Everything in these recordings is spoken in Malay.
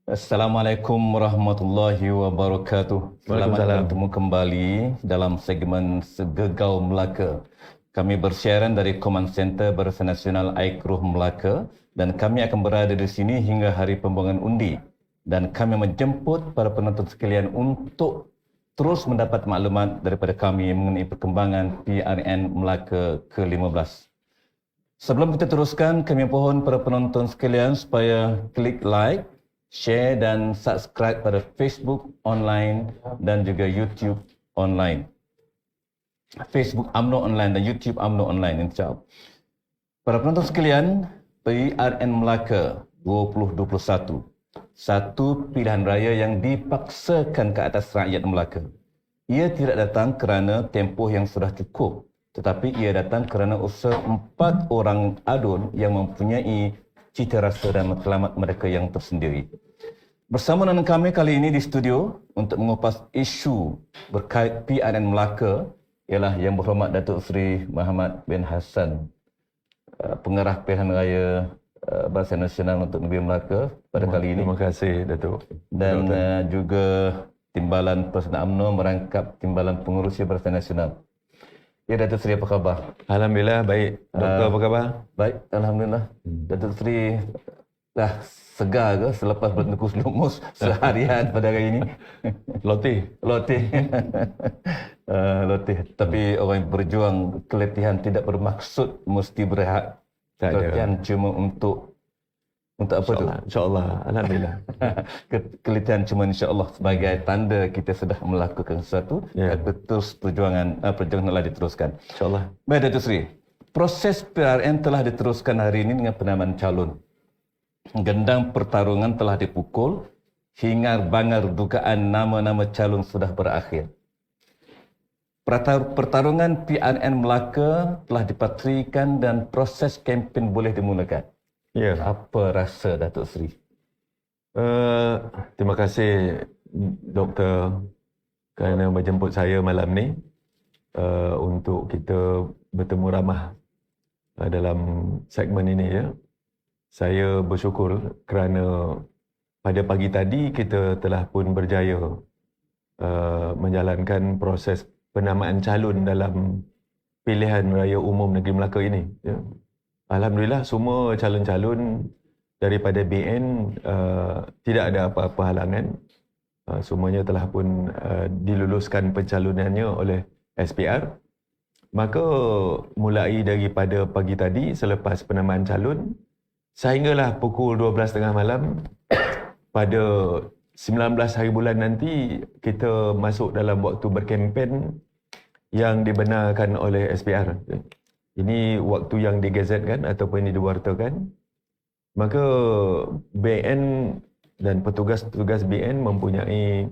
Assalamualaikum warahmatullahi wabarakatuh. Selamat Waalaikumsalam. bertemu kembali dalam segmen Segegau Melaka. Kami bersiaran dari Command Center Barisan Nasional Aikruh Melaka dan kami akan berada di sini hingga hari pembuangan undi. Dan kami menjemput para penonton sekalian untuk terus mendapat maklumat daripada kami mengenai perkembangan PRN Melaka ke-15. Sebelum kita teruskan, kami mohon para penonton sekalian supaya klik like, share dan subscribe pada Facebook online dan juga YouTube online. Facebook UMNO online dan YouTube UMNO online, insyaAllah. Para penonton sekalian, PRN Melaka 2021, satu pilihan raya yang dipaksakan ke atas rakyat Melaka. Ia tidak datang kerana tempoh yang sudah cukup, tetapi ia datang kerana usaha 4 orang adun yang mempunyai cita rasa dan matlamat mereka yang tersendiri. Bersama dengan kami kali ini di studio untuk mengupas isu berkait PRN Melaka ialah Yang Berhormat Datuk Seri Muhammad bin Hassan, Pengarah Pilihan Raya Barisan Nasional untuk Negeri Melaka pada kali ini. Terima kasih, Datuk. Dan juga Timbalan Persatuan UMNO merangkap Timbalan Pengurusi Barisan Nasional. Ya, Datuk Seri, apa khabar? Alhamdulillah, baik. Doktor, apa khabar? Baik, Alhamdulillah. Datuk Seri dah segar ke selepas bertengkus lumus seharian pada hari ini? Lotih. Lotih. Lotih. Tapi orang yang berjuang, keletihan tidak bermaksud mesti berehat. Tak ada. Keletihan cuma untuk apa tu? InsyaAllah. Alhamdulillah. Keletihan cuma insya-Allah sebagai tanda kita sudah melakukan sesuatu. Ya. Terus perjuangan telah diteruskan. InsyaAllah. Baik, Datuk Seri. Proses PRN telah diteruskan hari ini dengan penamaan calon. Gendang pertarungan telah dipukul, hingar-bangar dugaan nama-nama calon sudah berakhir. Pertarungan PRN Melaka telah dipatrikan dan proses kempen boleh dimulakan. Ya. Apa rasa, Datuk Seri? Terima kasih, Doktor, kerana menjemput saya malam ni untuk kita bertemu ramah dalam segmen ini, ya. Saya bersyukur kerana pada pagi tadi kita telah pun berjaya menjalankan proses penamaan calon dalam pilihan raya umum Negeri Melaka ini, ya. Alhamdulillah, semua calon-calon daripada BN tidak ada apa-apa halangan. Semuanya telah pun diluluskan pencalonannya oleh SPR. Maka mulai daripada pagi tadi selepas penamaan calon sehinggalah pukul 12.30 malam pada 19 hari bulan nanti kita masuk dalam waktu berkempen yang dibenarkan oleh SPR. Ini waktu yang digazetkan ataupun ini diwartakan. Maka BN dan petugas-petugas BN mempunyai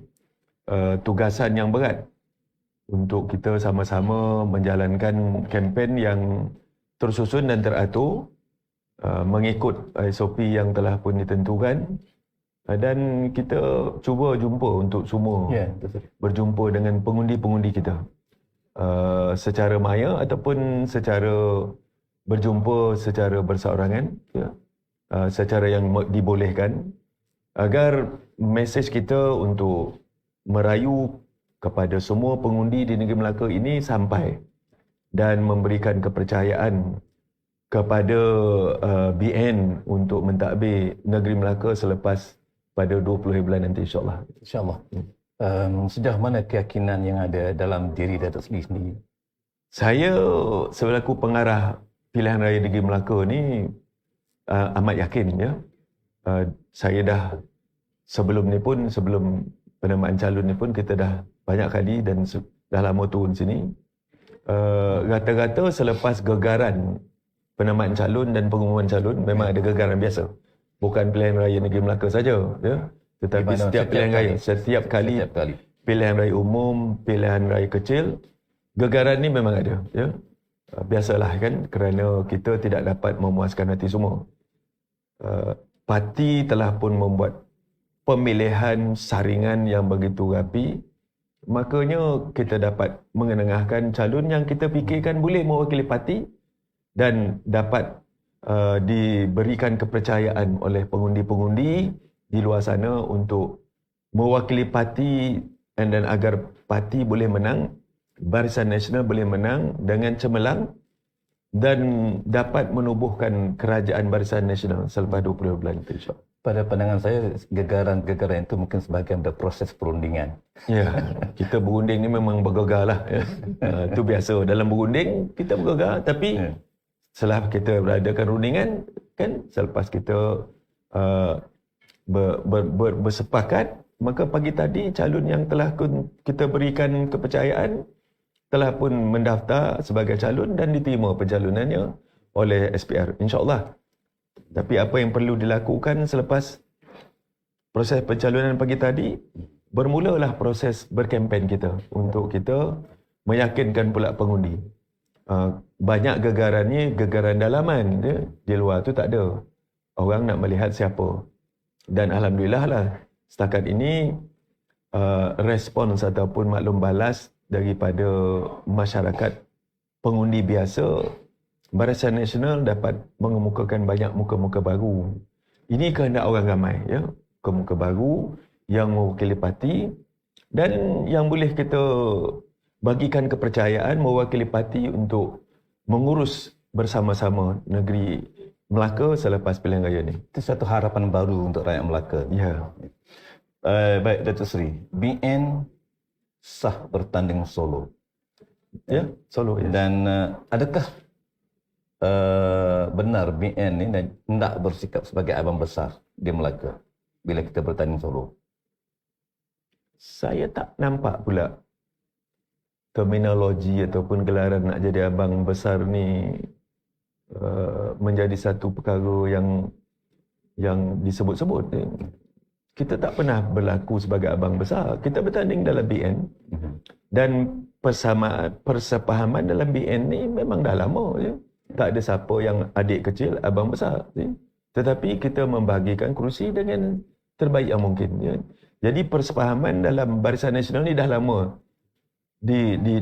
tugasan yang berat untuk kita sama-sama menjalankan kempen yang tersusun dan teratur mengikut SOP yang telah pun ditentukan, dan kita cuba jumpa untuk semua berjumpa dengan pengundi-pengundi kita secara maya ataupun secara berjumpa secara berseorangan, ya, secara yang dibolehkan, agar mesej kita untuk merayu kepada semua pengundi di Negeri Melaka ini sampai dan memberikan kepercayaan kepada BN untuk mentadbir Negeri Melaka selepas pada 20 bulan nanti, insyaAllah. InsyaAllah. Sejauh mana keyakinan yang ada dalam diri Datuk Seri sendiri? Saya selaku pengarah pilihan raya Negeri Melaka ni amat yakin, ya. Saya dah sebelum penamaan calon ni pun kita dah banyak kali dan dah lama turun sini. Rata-rata selepas gegaran penamaan calon dan pengumuman calon memang ada gegaran biasa. Bukan pilihan raya Negeri Melaka saja, ya. Tetapi setiap pilihan raya, setiap kali pilihan raya umum, pilihan raya kecil, gegaran ni memang ada, ya. Biasalah kan, kerana kita tidak dapat memuaskan hati semua. Parti telah pun membuat pemilihan saringan yang begitu rapi, makanya kita dapat mengenengahkan calon yang kita fikirkan boleh mewakili parti dan dapat diberikan kepercayaan oleh pengundi-pengundi di luar sana untuk mewakili parti dan agar parti boleh menang, Barisan Nasional boleh menang dengan cemerlang dan dapat menubuhkan kerajaan Barisan Nasional selepas 20 bulan itu, insyaAllah. Pada pandangan saya, gegaran-gegaran itu mungkin sebahagian dari proses perundingan. Ya, kita berunding ni memang bergegar lah. Ya. Itu biasa. Dalam berunding, kita bergegar. Tapi setelah kita beradakan rundingan, kan selepas kita bersepakat, maka pagi tadi calon yang telah kita berikan kepercayaan telah pun mendaftar sebagai calon dan diterima pencalonannya oleh SPR, insyaAllah. Tapi apa yang perlu dilakukan selepas proses pencalonan pagi tadi, bermulalah proses berkempen kita untuk kita meyakinkan pula pengundi. Banyak gegaran ni, gegaran dalaman je. Di luar tu tak ada. Orang nak melihat siapa. Dan Alhamdulillah lah, setakat ini respons ataupun maklum balas daripada masyarakat pengundi biasa, Barisan Nasional dapat mengemukakan banyak muka-muka baru. Ini kehendak orang ramai, ya. Muka-muka baru yang mewakili parti dan yang boleh kita bagikan kepercayaan mewakili parti untuk mengurus bersama-sama negeri Melaka selepas pilihan raya ni. Itu satu harapan baru untuk rakyat Melaka. Ya. Baik, Datuk Seri. BN sah bertanding solo. Ya, solo. Ya. Dan adakah benar BN ni hendak bersikap sebagai abang besar di Melaka bila kita bertanding solo? Saya tak nampak pula terminologi ataupun gelaran nak jadi abang besar ni menjadi satu perkara yang disebut-sebut. Kita tak pernah berlaku sebagai abang besar. Kita bertanding dalam BN dan persepahaman dalam BN ni memang dah lama. Ya. Tak ada siapa yang adik kecil, abang besar. Ya. Tetapi kita membahagikan kerusi dengan terbaik yang mungkin. Ya. Jadi persepahaman dalam Barisan Nasional ni dah lama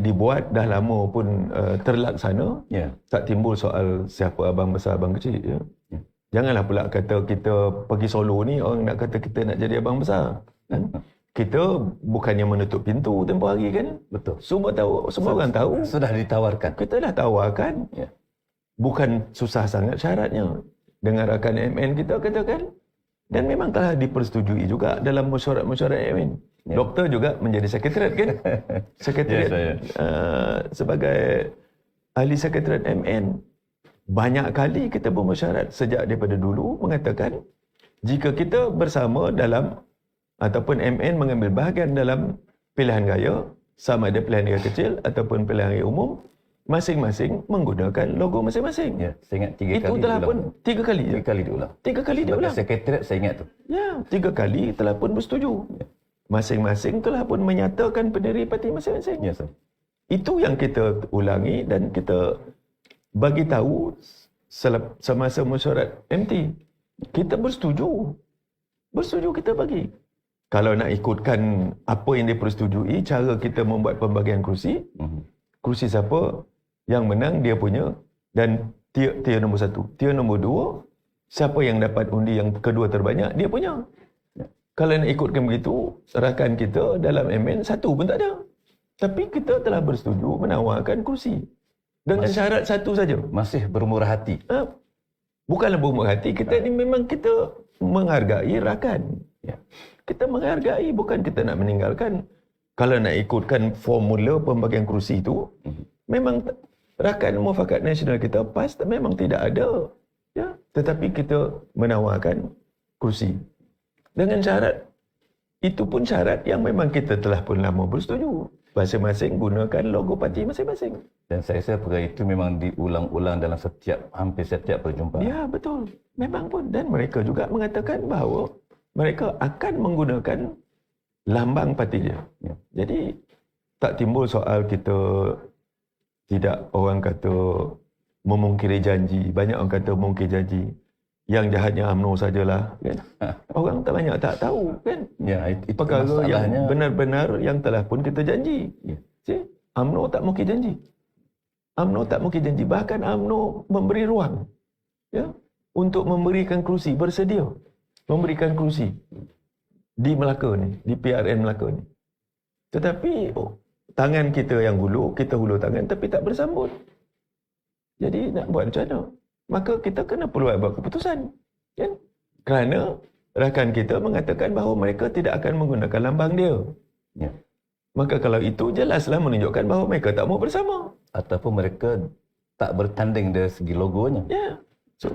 dibuat, dah lama pun terlaksana. Yeah. Tak timbul soal siapa abang besar, abang kecil. Ya. Yeah. Janganlah pula kata kita pergi solo ni, orang nak kata kita nak jadi abang besar. Kan? Kita bukannya menutup pintu tempoh hari kan. Betul. Semua tahu, semua orang tahu. Sudah ditawarkan. Kita dah tawarkan. Yeah. Bukan susah sangat syaratnya. Dengan rakan MN kita katakan. Dan memang telah dipersetujui juga dalam mesyuarat-mesyuarat MN. Yeah. Doktor juga menjadi sekretariat kan. Sekretariat sebagai ahli sekretariat MN. Banyak kali kita bermesyuarat sejak daripada dulu mengatakan jika kita bersama dalam ataupun MN mengambil bahagian dalam pilihan raya, sama ada pilihan raya kecil ataupun pilihan raya umum, masing-masing menggunakan logo masing-masing. Ya, saya ingat 3 kali. Itu telah pun 3 kali. 3 kali diulang. 3 kali diulang. Sekretariat saya ingat tu. Ya, 3 kali telah pun bersetuju. Ya. Masing-masing telah pun menyatakan pendiri parti masing-masing. Ya, sir. Itu yang kita ulangi dan kita bagi tahu semasa mesyuarat MT. Kita bersetuju. Bersetuju kita bagi. Kalau nak ikutkan apa yang dipersetujui, cara kita membuat pembagian kerusi, kerusi siapa yang menang dia punya, dan tier nombor 1. Tier nombor 2, siapa yang dapat undi yang kedua terbanyak, dia punya. Kalau nak ikutkan begitu, rakan kita dalam MN satu pun tak ada. Tapi kita telah bersetuju menawarkan kerusi. Dengan syarat satu saja. Masih bermurah hati. Bukanlah bermurah hati. Kita ni memang kita menghargai rakan. Ya. Kita menghargai, bukan kita nak meninggalkan. Kalau nak ikutkan formula pembagian kerusi itu, memang rakan Mufakat Nasional kita PAS memang tidak ada. Ya. Tetapi kita menawarkan kerusi. Dengan syarat, itu pun syarat yang memang kita telah pun lama bersetuju. Masing-masing gunakan logo parti masing-masing. Dan saya rasa perkara itu memang diulang-ulang dalam hampir setiap perjumpaan. Ya, betul. Memang pun. Dan mereka juga mengatakan bahawa mereka akan menggunakan lambang parti dia. Ya. Jadi, tak timbul soal kita tidak, orang kata, memungkiri janji. Banyak orang kata memungkiri janji. Yang jahatnya UMNO sajalah. Kan? Orang tak banyak tak tahu. Kan? Ya, itu perkara yang benar-benar yang telah pun kita janji. Ya. UMNO tak mungkin janji. UMNO tak mungkin janji. Bahkan UMNO memberi ruang, ya, untuk memberikan kerusi, bersedia. memberikan kerusi di Melaka ni, di PRN Melaka ni. Tetapi tangan kita yang hulu, kita hulur tangan tapi tak bersambut. Jadi nak buat macam mana? Maka kita kena perlu buat keputusan. Kan? Kerana rakan kita mengatakan bahawa mereka tidak akan menggunakan lambang dia. Ya. Maka kalau itu jelaslah menunjukkan bahawa mereka tak mau bersama. Ataupun mereka tak bertanding dari segi logonya. Ya.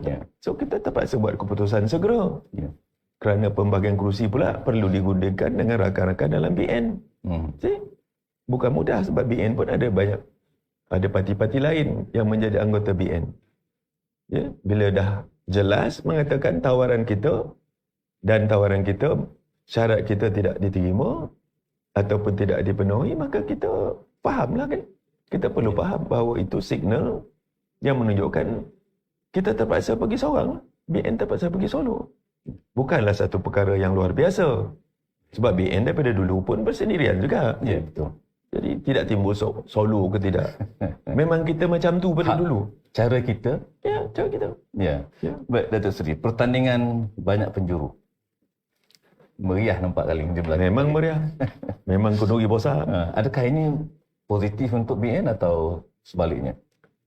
Ya. So kita terpaksa buat keputusan segera. Ya. Kerana pembagian kerusi pula perlu digunakan dengan rakan-rakan dalam BN. See? Bukan mudah sebab BN pun ada parti-parti lain yang menjadi anggota BN. Ya, bila dah jelas mengatakan tawaran kita syarat kita tidak diterima ataupun tidak dipenuhi, maka kita fahamlah kan. Kita perlu faham bahawa itu signal yang menunjukkan kita terpaksa pergi seorang. BN terpaksa pergi solo. Bukanlah satu perkara yang luar biasa. Sebab BN daripada dulu pun bersendirian juga. Ya, betul. Jadi tidak timbul solo ke tidak. Memang kita macam tu pada dulu. Cara kita. Ya, cara kita. Ya. Baik, Datuk Seri. Pertandingan banyak penjuru. Meriah nampak kali dia berlaku. Memang meriah. Memang kenduri besar. Adakah ini positif untuk BN atau sebaliknya?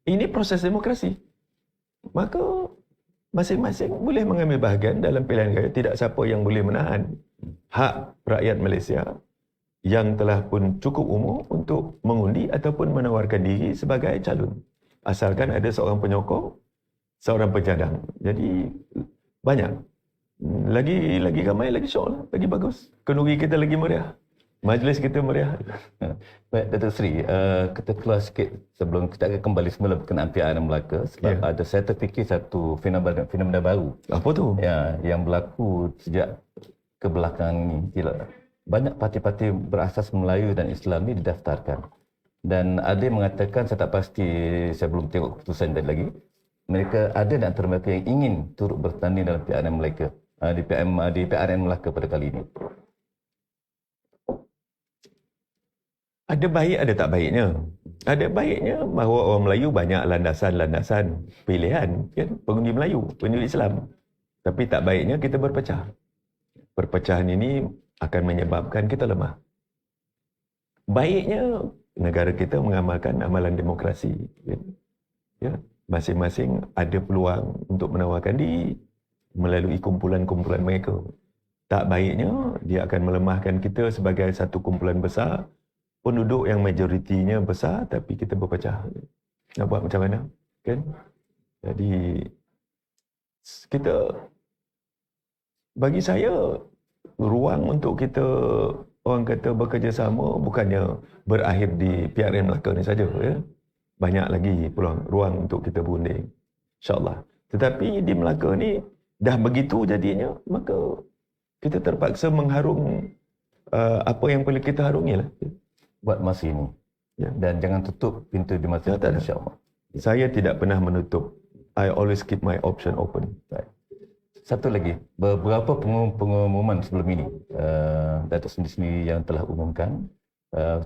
Ini proses demokrasi. Maka masing-masing boleh mengambil bahagian dalam pilihan raya. Tidak siapa yang boleh menahan hak rakyat Malaysia yang telah pun cukup umur untuk mengundi ataupun menawarkan diri sebagai calon. Asalkan ada seorang penyokong, seorang pencadang. Jadi banyak. Lagi ramai, lagi syok lah. Lagi bagus. Kenduri kita lagi meriah. Majlis kita meriah. Baik, Datuk Seri, kita keluar sikit sebelum kita akan kembali semula berkenaan PRN Melaka sebab saya terfikir satu fenomena baru. Apa tu? Ya, yang berlaku sejak kebelakangan ini. Banyak parti-parti berasas Melayu dan Islam ni didaftarkan. Dan ada yang mengatakan, saya tak pasti, saya belum tengok keputusan tadi lagi, mereka ada di antara mereka yang ingin turut bertanding dalam PRN Melaka, di PRN Melaka pada kali ini. Ada baik, ada tak baiknya. Ada baiknya bahawa orang Melayu banyak landasan-landasan pilihan, kan? Pengundi Melayu, pengundi Islam. Tapi tak baiknya kita berpecah. Perpecahan ini akan menyebabkan kita lemah. Baiknya negara kita mengamalkan amalan demokrasi. Ya, masing-masing ada peluang untuk menawarkan diri melalui kumpulan-kumpulan mereka. Tak baiknya dia akan melemahkan kita sebagai satu kumpulan besar, penduduk yang majoritinya besar tapi kita berpecah. Nak buat macam mana? Kan? Jadi kita, bagi saya, ruang untuk kita, orang kata, bekerjasama bukannya berakhir di PRN Melaka ni saja. Ya? Banyak lagi peluang, ruang untuk kita berunding. InsyaAllah. Tetapi di Melaka ni dah begitu jadinya, maka kita terpaksa mengharung apa yang perlu kita harungi lah. Buat masa ini. Ya. Dan jangan tutup pintu di masa depan, insyaAllah. Saya tidak pernah menutup. I always keep my option open. Baik. Satu lagi, beberapa pengumuman sebelum ini, Datuk sendiri yang telah umumkan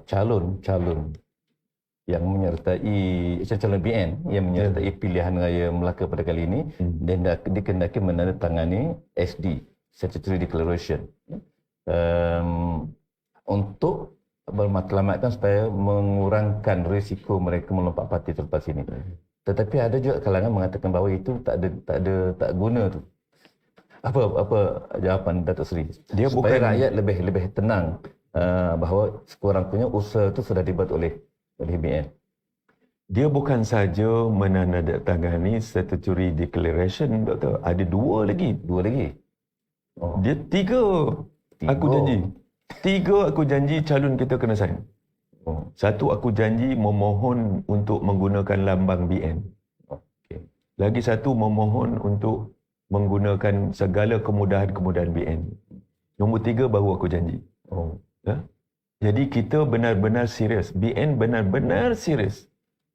calon-calon yang menyertai, calon BN yang menyertai pilihan raya Melaka pada kali ini, dan dikendaki menandatangani SD, Statutory Declaration, untuk bermatlamatkan supaya mengurangkan risiko mereka melompat parti selepas ini. Tetapi ada juga kalangan mengatakan bahawa itu tak guna tu. Apa jawapan Datuk Seri? Dia supaya bukan rakyat lebih tenang bahawa sekurang-kurangnya usaha itu sudah dibuat oleh BN. Dia bukan saja menandatangani Statutory Declaration, Doktor. Ada dua lagi. Oh. Dia tiga. Aku janji. Tiga aku janji calon kita kena sign. Oh. Satu, aku janji memohon untuk menggunakan lambang BN. Okay. Lagi satu, memohon untuk menggunakan segala kemudahan-kemudahan BN. Nombor tiga baru aku janji. Oh. Ya? Jadi kita benar-benar serius. BN benar-benar serius.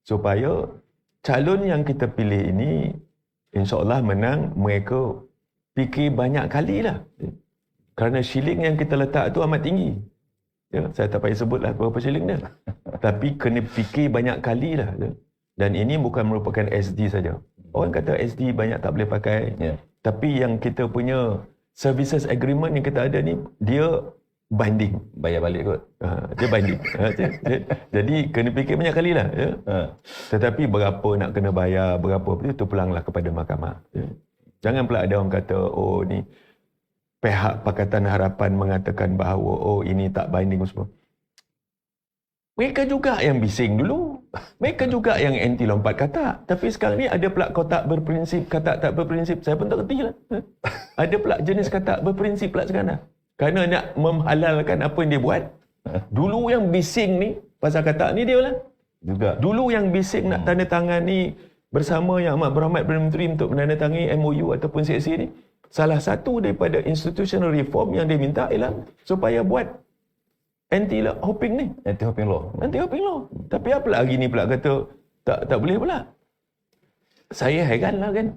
Supaya calon yang kita pilih ini, insyaAllah menang, mereka fikir banyak kali lah. Kerana shilling yang kita letak tu amat tinggi. Ya, saya tak payah sebutlah berapa shilling dia. Tapi kena fikir banyak kali lah. Ya. Dan ini bukan merupakan SD saja. Orang kata SD banyak tak boleh pakai. Yeah. Tapi yang kita punya services agreement yang kita ada ni, dia binding. Bayar balik kot. Dia binding. Jadi kena fikir banyak kali lah. Ya. Tetapi berapa nak kena bayar, berapa itu pulanglah kepada mahkamah. Ya. Jangan pula ada orang kata, oh ni pihak Pakatan Harapan mengatakan bahawa oh ini tak binding semua. Mereka juga yang bising dulu. Mereka juga yang anti lompat katak. Tapi sekarang ni ada pula kotak berprinsip, katak tak berprinsip. Saya pun tak kerti lah. Ada pula jenis katak berprinsip pula sekarang. Kerana nak menghalalkan apa yang dia buat. Dulu yang bising ni, pasal katak ni dia lah. Juga. Dulu yang bising nak tanda tangan ni bersama Yang Amat Berhormat Perdana Menteri untuk menandatangani MOU ataupun CSA ni, salah satu daripada institutional reform yang dia minta ialah supaya buat anti-hopping ni. Anti-hopping law. Anti-hopping law. Tapi apa lagi ni pula kata tak boleh pula. Saya heran lah kan.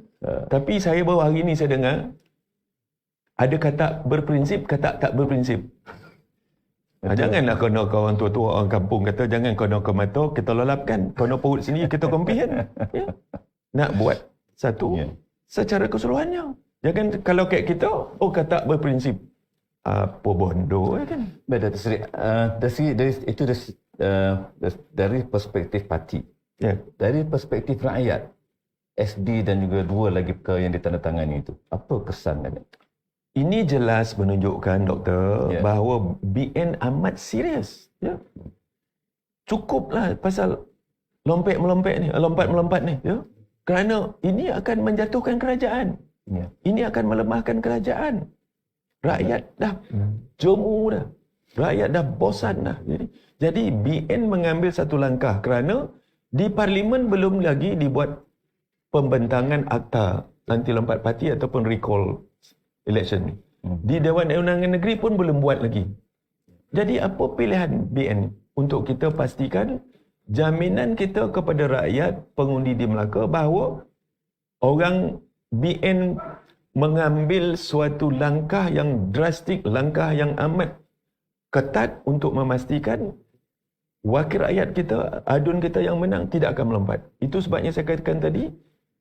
Tapi saya baru hari ni saya dengar ada kata berprinsip, kata tak berprinsip. Janganlah kono orang tua-tua orang kampung kata jangan kono ke mata kita lolapkan, kono perut sini kita kompihen. Ya. Nak buat satu secara keseluruhannya. Jangan kalau kayak kita, oh kata berprinsip. Apa bondo kan? Baik, Datuk Seri. Dari perspektif parti. Ya. Dari perspektif rakyat, SD dan juga dua lagi perkara yang ditandatangani itu, apa kesan anda? Ini jelas menunjukkan, Doktor, bahawa BN amat serius. Ya. Cukuplah pasal lompat-melompat ni. Ya. Kerana ini akan menjatuhkan kerajaan. Ya. Ini akan melemahkan kerajaan. Rakyat dah jemu dah. Rakyat dah bosan dah. Jadi BN mengambil satu langkah kerana di Parlimen belum lagi dibuat pembentangan akta anti lompat parti ataupun recall election ni. Di Dewan Undangan Negeri pun belum buat lagi. Jadi apa pilihan BN untuk kita pastikan jaminan kita kepada rakyat pengundi di Melaka bahawa orang BN mengambil suatu langkah yang drastik, langkah yang amat ketat untuk memastikan wakil rakyat kita, adun kita yang menang tidak akan melompat. Itu sebabnya saya katakan tadi,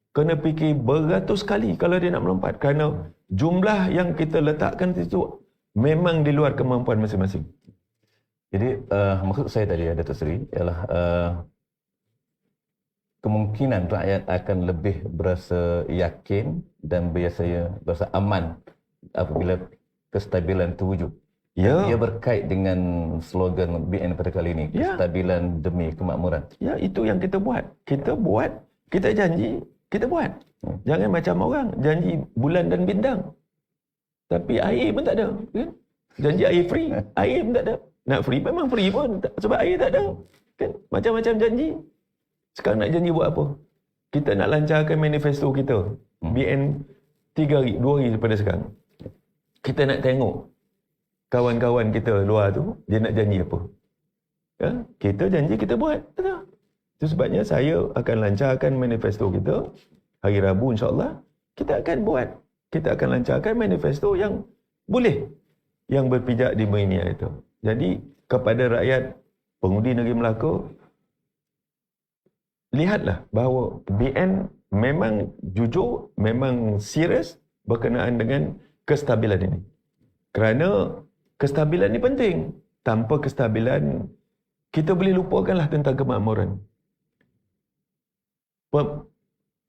kena fikir beratus kali kalau dia nak melompat. Kerana jumlah yang kita letakkan itu memang di luar kemampuan masing-masing. Jadi maksud saya tadi, Datuk Seri, ialah kemungkinan rakyat akan lebih berasa yakin dan berasa aman apabila kestabilan terwujud. Ya. Ia berkait dengan slogan BN pada kali ini, kestabilan demi kemakmuran. Ya, itu yang kita buat. Kita buat, kita janji, kita buat. Jangan macam orang, janji bulan dan bintang. Tapi air pun tak ada. Kan? Janji air free, air pun tak ada. Nak free memang free pun, sebab air tak ada. Kan? Macam-macam janji. Sekarang nak janji buat apa? Kita nak lancarkan manifesto kita. BN 2 hari daripada sekarang. Kita nak tengok kawan-kawan kita luar tu, dia nak janji apa. Ya? Kita janji, kita buat. Itu sebabnya saya akan lancarkan manifesto kita. Hari Rabu insyaAllah, kita akan buat. Kita akan lancarkan manifesto yang boleh, yang berpijak di Merinia itu. Jadi, kepada rakyat pengundi negeri Melaka, lihatlah bahawa BN memang jujur, memang serius berkenaan dengan kestabilan ini. Kerana kestabilan ini penting. Tanpa kestabilan, kita boleh lupakanlah tentang kemakmuran.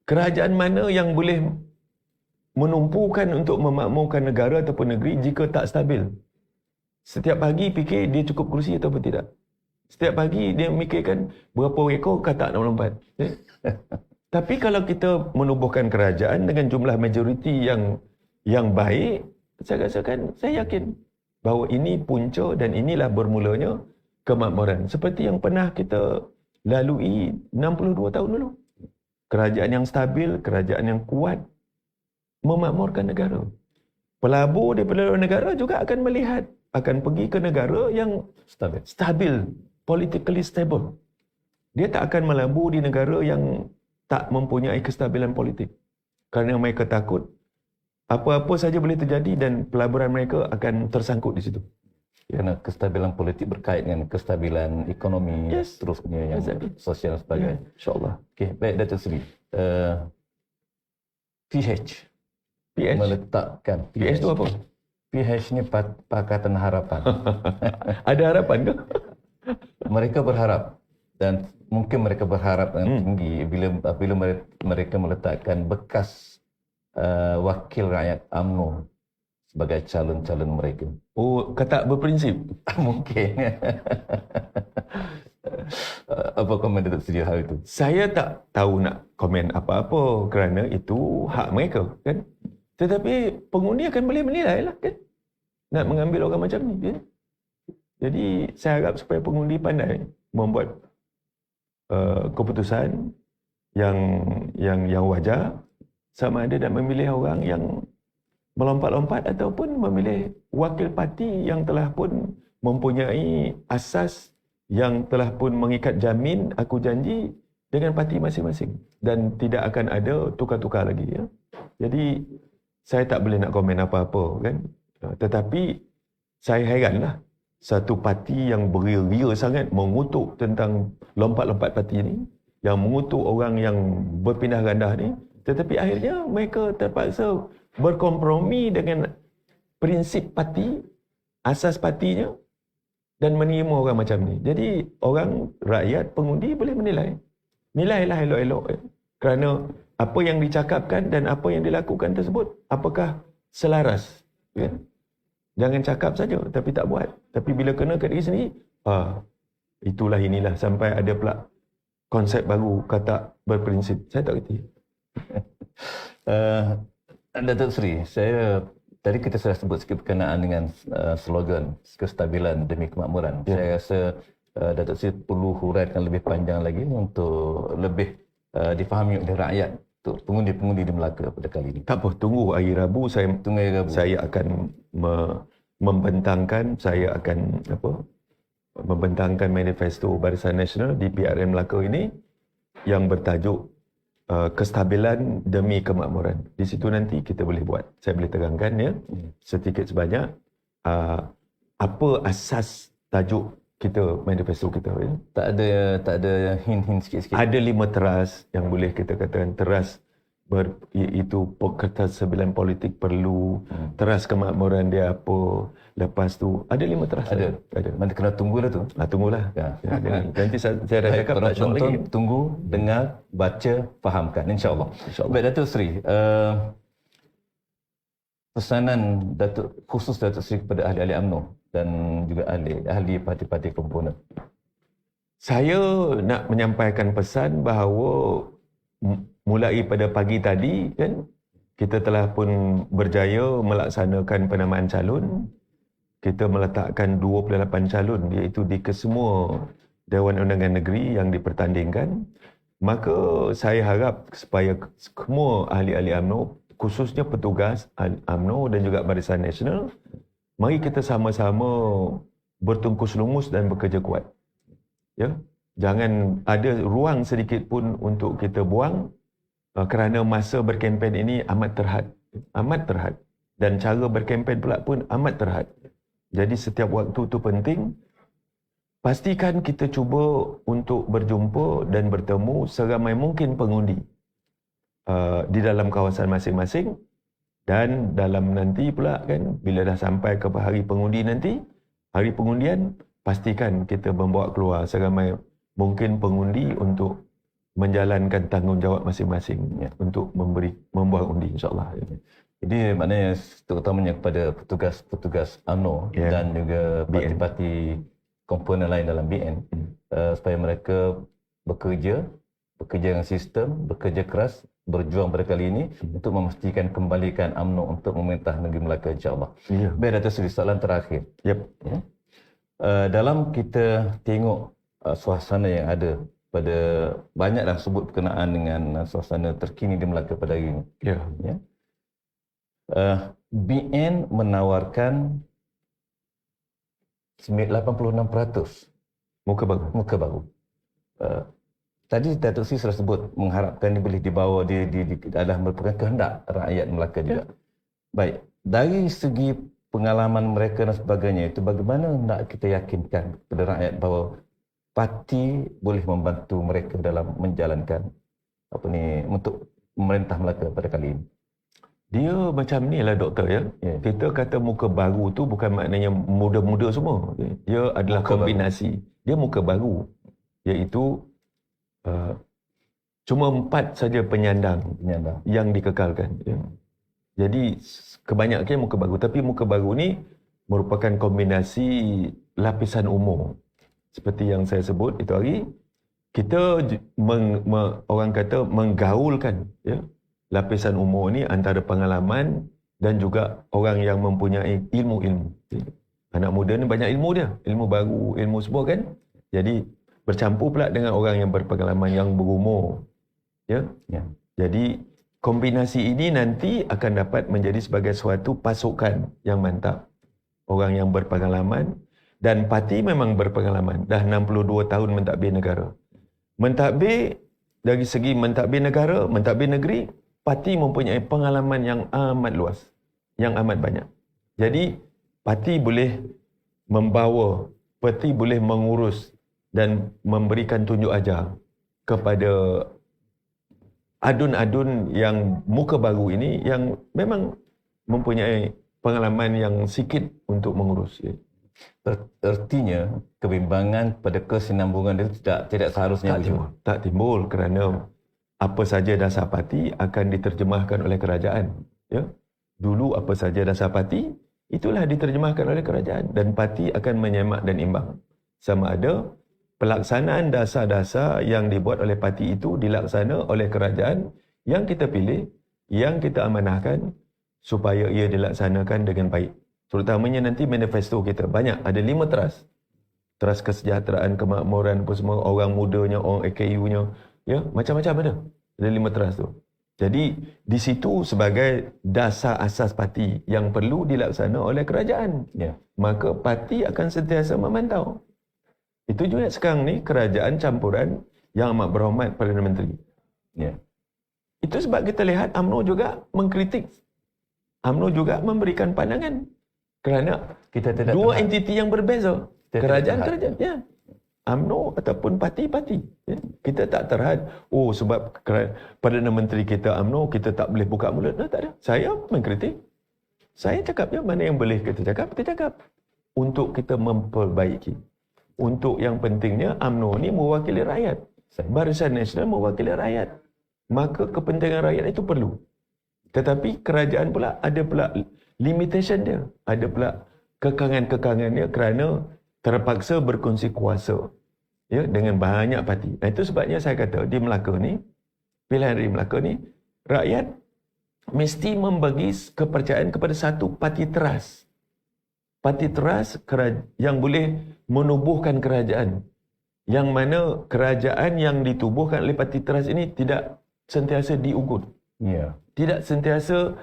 Kerajaan mana yang boleh menumpukan untuk memakmurkan negara ataupun negeri jika tak stabil? Setiap pagi fikir dia cukup kerusi ataupun tidak. Setiap pagi dia memikirkan berapa ekor katak nak melompat. Tapi kalau kita menubuhkan kerajaan dengan jumlah majoriti yang baik, saya rasakan, saya yakin bahawa ini punca dan inilah bermulanya kemakmuran. Seperti yang pernah kita lalui 62 tahun dulu. Kerajaan yang stabil, kerajaan yang kuat memakmurkan negara. Pelabur daripada luar negara juga akan melihat, akan pergi ke negara yang stabil, politically stable. Dia tak akan melabur di negara yang tak mempunyai kestabilan politik. Kerana mereka takut apa-apa saja boleh terjadi dan pelaburan mereka akan tersangkut di situ. Kerana kestabilan politik berkait dengan kestabilan ekonomi, seterusnya yang sosial dan sebagainya. InsyaAllah. Okey, baik Datuk Seri. PH PH? meletakkan PH tu apa? PH ni Pakatan Harapan. Ada harapan ke? Mereka berharap dan mungkin mereka berharap yang tinggi bila mereka meletakkan bekas wakil rakyat UMNO sebagai calon-calon mereka. Oh, kata berprinsip. Mungkin. Apa komen Datuk Seri hal itu? Saya tak tahu nak komen apa-apa kerana itu hak mereka, kan? Tetapi pengundi akan boleh menilai lah, kan? Nak mengambil orang macam ni, kan? Jadi saya harap supaya pengundi pandai membuat keputusan yang wajar, sama ada nak memilih orang yang melompat-lompat ataupun memilih wakil parti yang telah pun mempunyai asas yang telah pun mengikat jamin aku janji dengan parti masing-masing dan tidak akan ada tukar-tukar lagi, ya. Jadi saya tak boleh nak komen apa-apa, kan. Tetapi saya heranlah satu parti yang beria-ria sangat mengutuk tentang lompat-lompat parti ni, yang mengutuk orang yang berpindah gandah ni, tetapi akhirnya mereka terpaksa berkompromi dengan prinsip parti, asas partinya, dan menerima orang macam ni. Jadi orang, rakyat, pengundi boleh menilai. Nilailah elok-elok, ya. Kerana apa yang dicakapkan dan apa yang dilakukan tersebut, apakah selaras, ya? Jangan cakap saja tapi tak buat. Tapi bila kena kat diri sendiri, itulah inilah, sampai ada pula konsep baru kata berprinsip. Saya tak kerti. Datuk Seri, tadi kita sudah sebut sikit berkenaan dengan slogan kestabilan demi kemakmuran. Ya. Saya rasa Datuk Seri perlu huraikan lebih panjang lagi untuk lebih difahami oleh rakyat, untuk pengundi-pengundi di Melaka pada kali ini. Tak apa, tunggu hari Rabu saya akan membentangkan, membentangkan manifesto Barisan Nasional di PRN Melaka ini yang bertajuk kestabilan demi kemakmuran. Di situ nanti kita boleh buat. Saya boleh terangkan, ya, sedikit sebanyak apa asas tajuk kita, manifesto kita, ya. Tak ada hint-hint sikit-sikit. Ada 5 teras yang boleh kita katakan teras itu ketersediaan politik perlu, teras kemakmuran dia apa, lepas tu ada 5 teras. Ada. Nanti kena tunggulah tu. Tunggulah. Ya. Nanti saya dah cakap tak syok Tonton, lagi. tunggu, dengar, baca, fahamkan, insya-Allah. Baik Datuk Seri, pesanan khusus Datuk Seri kepada ahli-ahli UMNO dan juga ahli parti-parti komponen. Saya nak menyampaikan pesan bahawa mulai pada pagi tadi, kan, kita telah pun berjaya melaksanakan penamaan calon. Kita meletakkan 28 calon, iaitu di kesemua Dewan Undangan Negeri yang dipertandingkan. Maka saya harap supaya semua ahli-ahli UMNO, khususnya petugas UMNO dan juga Barisan Nasional, mari kita sama-sama bertungkus lumus dan bekerja kuat. Ya, jangan ada ruang sedikit pun untuk kita buang, kerana masa berkempen ini amat terhad, dan cara berkempen pula pun amat terhad. Jadi setiap waktu tu penting. Pastikan kita cuba untuk berjumpa dan bertemu seramai mungkin pengundi di dalam kawasan masing-masing, dan dalam nanti pula, kan, bila dah sampai ke hari pengundi nanti, hari pengundian, pastikan kita membawa keluar seramai mungkin pengundi untuk menjalankan tanggungjawab masing-masing, ya, untuk membuat undi, insya-Allah. Jadi maknanya terutamanya kepada petugas-petugas UMNO, Ya, dan juga parti-parti komponen lain dalam BN, supaya mereka bekerja dengan sistem, bekerja keras, berjuang pada kali ini untuk memastikan kembalikan UMNO untuk memerintah negeri Melaka, insya-Allah. Ya. Baik Datuk Seri, soalan terakhir. Yep. Ya. Dalam kita tengok suasana yang ada pada banyaklah sebut berkenaan dengan suasana terkini di Melaka pada hari ini. Ya. Ya. BN menawarkan 86% muka baru. Tadi Datuk Seri sudah sebut mengharapkan ini boleh dibawa adalah merupakan kehendak rakyat Melaka juga. Baik, dari segi pengalaman mereka dan sebagainya itu, bagaimana nak kita yakinkan kepada rakyat bahawa parti boleh membantu mereka dalam menjalankan untuk memerintah Melaka pada kali ini? Dia macam ni lah doktor ya. Ya. Kita kata muka baru tu bukan maknanya muda-muda semua. Dia adalah Muka kombinasi. Dia muka baru. Iaitu cuma 4 saja penyandang Penyandang. yang dikekalkan. Ya. Jadi kebanyakan muka baru. Tapi muka baru ni merupakan kombinasi lapisan umur. Seperti yang saya sebut itu hari, kita orang kata menggaulkan ya, lapisan umur ni antara pengalaman dan juga orang yang mempunyai ilmu-ilmu. Anak muda ni banyak ilmu dia, ilmu baru, ilmu semua kan. Jadi bercampur pula dengan orang yang berpengalaman, yang berumur. Ya. Ya. Jadi kombinasi ini nanti akan dapat menjadi sebagai suatu pasukan yang mantap. Orang yang berpengalaman, dan parti memang berpengalaman. Dah 62 tahun mentadbir negara. Mentadbir, dari segi mentadbir negara, mentadbir negeri, parti mempunyai pengalaman yang amat luas. Yang amat banyak. Jadi, parti boleh membawa, parti boleh mengurus dan memberikan tunjuk ajar kepada adun-adun yang muka baru ini yang memang mempunyai pengalaman yang sikit untuk mengurus. Artinya kebimbangan pada kesinambungan itu tidak seharusnya wujud. Tak timbul kerana apa saja dasar parti akan diterjemahkan oleh kerajaan. Ya? Dulu apa saja dasar parti, itulah diterjemahkan oleh kerajaan. Dan parti akan menyemak dan imbang. Sama ada pelaksanaan dasar-dasar yang dibuat oleh parti itu dilaksana oleh kerajaan yang kita pilih, yang kita amanahkan supaya ia dilaksanakan dengan baik. Terutamanya nanti manifesto kita. Banyak, ada 5 teras. Teras kesejahteraan, kemakmuran, apa semua, orang mudanya, orang AKU-nya. Ya, macam-macam ada. Ada 5 teras tu. Jadi, di situ sebagai dasar asas parti yang perlu dilaksana oleh kerajaan. Ya. Maka parti akan sentiasa memantau. Itu juga sekarang ni kerajaan campuran yang amat berhormat Perdana Menteri. Ya. Itu sebab kita lihat UMNO juga mengkritik. UMNO juga memberikan pandangan. Kerana Kita tidak dua terhad. entiti yang berbeza. Kita Kerajaan, tidak terhad. ya. UMNO ataupun parti-parti. Ya. Kita tak terhad. Oh, sebab Perdana Menteri kita UMNO, kita tak boleh buka mulut. No, tak ada. Saya mengkritik. Saya cakap je mana yang boleh kita cakap, kita cakap. Untuk kita memperbaiki. Untuk yang pentingnya, UMNO ni mewakili rakyat. Barisan Nasional mewakili rakyat. Maka kepentingan rakyat itu perlu. Tetapi kerajaan pula ada pula limitation dia. Ada pula kekangan-kekangan dia kerana terpaksa berkongsi kuasa ya, dengan banyak parti. Nah, itu sebabnya saya kata di Melaka ni, pilihan di Melaka ni, rakyat mesti membagi kepercayaan kepada satu parti teras. Parti teras yang boleh menubuhkan kerajaan. Yang mana kerajaan yang ditubuhkan oleh parti teras ini tidak sentiasa diugut. Ya. Tidak sentiasa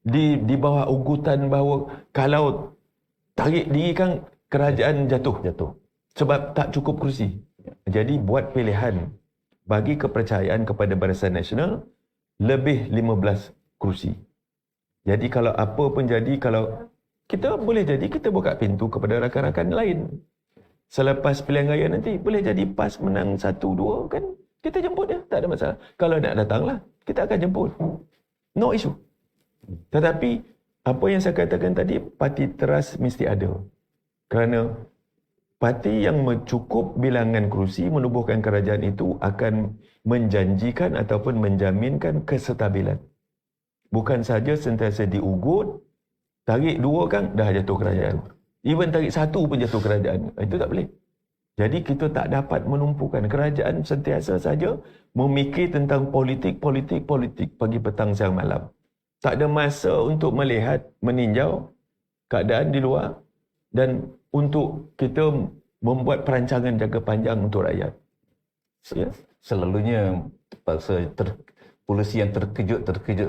di bawah ugutan bahawa kalau tarik diri kan kerajaan jatuh. Sebab tak cukup kerusi. Jadi buat pilihan bagi kepercayaan kepada Barisan Nasional lebih 15 kerusi. Jadi kalau apa pun jadi, kalau kita boleh jadi kita buka pintu kepada rakan-rakan lain. Selepas pilihan raya nanti boleh jadi PAS menang 1-2 kan, kita jemput dia, tak ada masalah. Kalau nak datanglah, kita akan jemput. No issue. Tetapi apa yang saya katakan tadi, parti teras mesti ada. Kerana parti yang cukup bilangan kerusi menubuhkan kerajaan itu akan menjanjikan ataupun menjaminkan kesestabilan. Bukan saja sentiasa diugut, tarik 2 kan dah jatuh kerajaan. Even tarik 1 pun jatuh kerajaan. Itu tak boleh. Jadi kita tak dapat menumpukan. Kerajaan sentiasa saja memikir tentang politik pagi petang siang malam. Tak ada masa untuk melihat, meninjau keadaan di luar dan untuk kita membuat perancangan jangka panjang untuk rakyat. Ya? Selalunya terpaksa polisi yang terkejut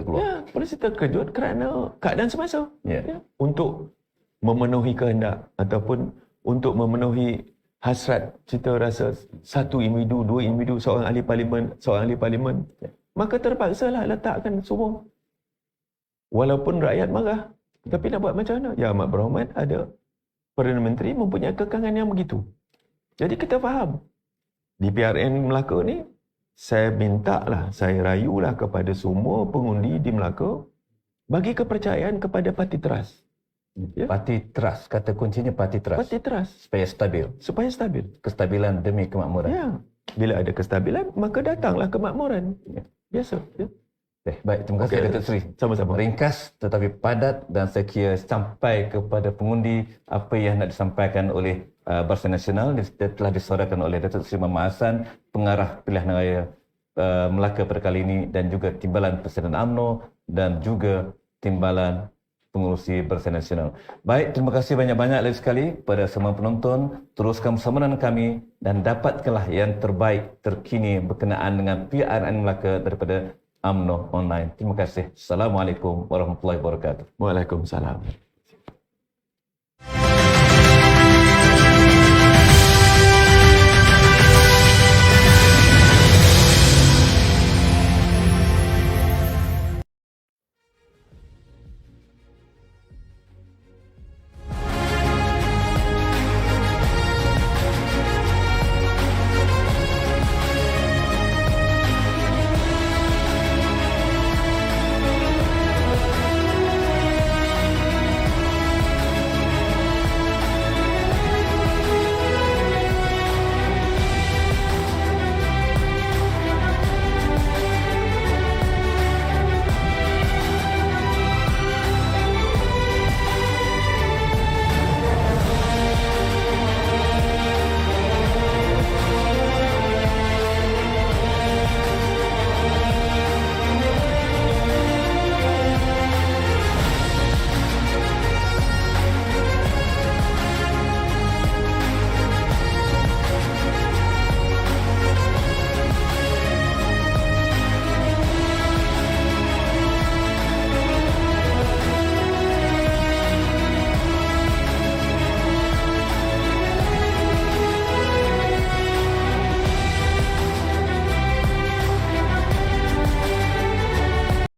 keluar. Ya, polisi terkejut kerana keadaan semasa. Ya. Ya. Untuk memenuhi kehendak ataupun untuk memenuhi hasrat cita rasa satu individu, 2 individu, seorang ahli parlimen, maka terpaksalah letakkan semua. Walaupun rakyat marah, tapi nak buat macam mana? Ya, amat berhormat ada Perdana Menteri mempunyai kekangan yang begitu. Jadi kita faham. Di PRN Melaka ni, saya rayulah kepada semua pengundi di Melaka bagi kepercayaan kepada parti teras. Ya. Parti trust, kata kuncinya parti trust. Parti teras Supaya stabil. supaya stabil. Kestabilan demi kemakmuran. Ya. Bila ada kestabilan, maka datanglah kemakmuran. Ya. Biasa. Ya. Baik, terima kasih Okey, Datuk Seri. sama-sama. Ringkas tetapi padat dan saya kira sampai kepada pengundi apa yang nak disampaikan oleh Barisan Nasional telah disuarakan oleh Datuk Seri Muhammad Hassan, pengarah pilihan raya Melaka pada kali ini, dan juga Timbalan Persediaan UMNO dan juga Timbalan Pengurusi Barisan Nasional. Baik, terima kasih banyak-banyak lagi sekali kepada semua penonton. Teruskan bersama dengan kami dan dapatkanlah yang terbaik terkini berkenaan dengan PRN Melaka daripada UMNO Online. Terima kasih. Assalamualaikum warahmatullahi wabarakatuh. Waalaikumsalam.